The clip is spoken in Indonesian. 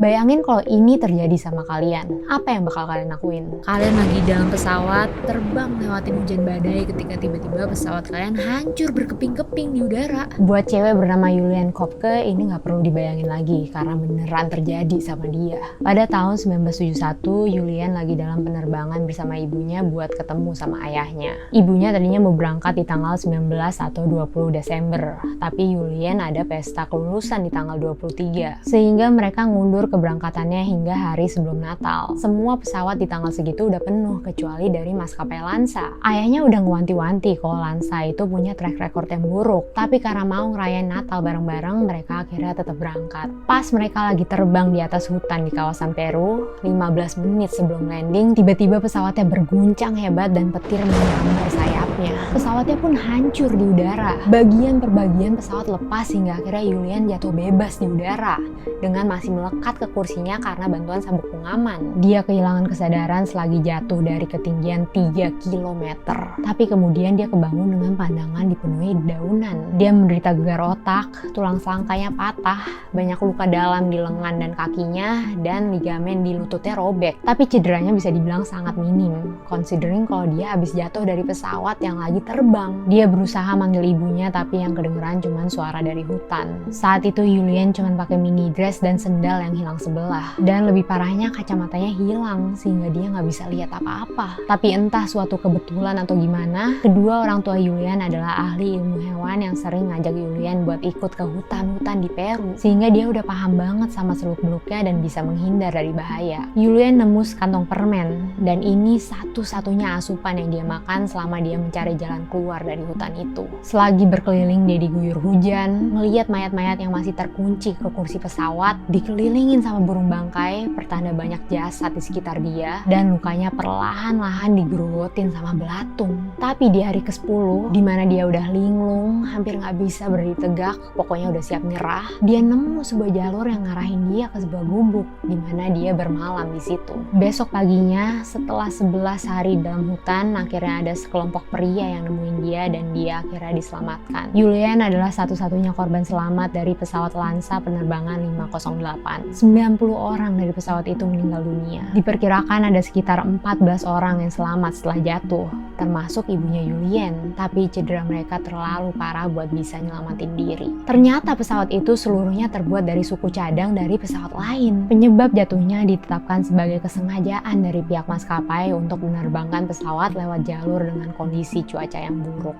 Bayangin kalau ini terjadi sama kalian, apa yang bakal kalian lakuin? Kalian lagi dalam pesawat, terbang lewatin hujan badai ketika tiba-tiba pesawat kalian hancur berkeping-keping di udara. Buat cewek bernama Julian Kopke, ini nggak perlu dibayangin lagi karena beneran terjadi sama dia. Pada tahun 1971, Julian lagi dalam penerbangan bersama ibunya buat ketemu sama ayahnya. Ibunya tadinya mau berangkat di tanggal 19 atau 20 Desember, tapi Julian ada pesta kelulusan di tanggal 23, sehingga mereka ngundur keberangkatannya hingga hari sebelum Natal. Semua pesawat di tanggal segitu udah penuh kecuali dari maskapai Lansa. Ayahnya udah ngewanti-wanti kalau Lansa itu punya track record yang buruk, tapi karena mau ngerayain Natal bareng-bareng, mereka akhirnya tetap berangkat. Pas mereka lagi terbang di atas hutan di kawasan Peru, 15 menit sebelum landing, tiba-tiba pesawatnya berguncang hebat dan petir menyambar sayapnya. Pesawatnya pun hancur di udara. Bagian per bagian pesawat lepas hingga akhirnya Julian jatuh bebas di udara dengan masih melekat ke kursinya karena bantuan sabuk pengaman. Dia kehilangan kesadaran selagi jatuh dari ketinggian 3 km. Tapi kemudian dia kebangun dengan pandangan dipenuhi dedaunan. Dia menderita gegar otak, tulang selangkanya patah, banyak luka dalam di lengan dan kakinya, dan ligamen di lututnya robek. Tapi cederanya bisa dibilang sangat minim, considering kalau dia habis jatuh dari pesawat yang lagi terbang. Dia berusaha manggil ibunya tapi yang kedengeran cuma suara dari hutan. Saat itu Julian cuma pakai mini dress dan sendal yang hilang sebelah. Dan lebih parahnya kacamatanya hilang sehingga dia nggak bisa lihat apa-apa. Tapi entah suatu kebetulan atau gimana, kedua orang tua Julian adalah ahli ilmu hewan yang sering ngajak Julian buat ikut ke hutan-hutan di Peru. Sehingga dia udah paham banget sama seluk-beluknya dan bisa menghindar dari bahaya. Julian nemu sekantong permen dan ini satu-satunya asupan yang dia makan selama dia mencari jalan keluar dari hutan itu. Selagi berkeliling dia diguyur hujan, melihat mayat-mayat yang masih terkunci ke kursi pesawat, dikelilingin sama burung bangkai, pertanda banyak jasad di sekitar dia, dan lukanya perlahan-lahan digerogotin sama belatung. Tapi di hari ke-10, di mana dia udah linglung, hampir nggak bisa berdiri tegak, pokoknya udah siap nyerah, dia nemu sebuah jalur yang ngarahin dia ke sebuah gubuk, di mana dia bermalam di situ. Besok paginya, setelah 11 hari dalam hutan, akhirnya ada sekelompok pria yang nemuin dia dan dia akhirnya diselamatkan. Julian adalah satu-satunya korban selamat dari pesawat Lansa penerbangan 508. 90 orang dari pesawat itu meninggal dunia. Diperkirakan ada sekitar 14 orang yang selamat setelah jatuh, termasuk ibunya Julian, tapi cedera mereka terlalu parah buat bisa nyelamatin diri. Ternyata pesawat itu seluruhnya terbuat dari suku cadang dari pesawat lain. Penyebab jatuhnya ditetapkan sebagai kesengajaan dari pihak maskapai untuk menerbangkan pesawat lewat jalur dengan kondisi cuaca yang buruk.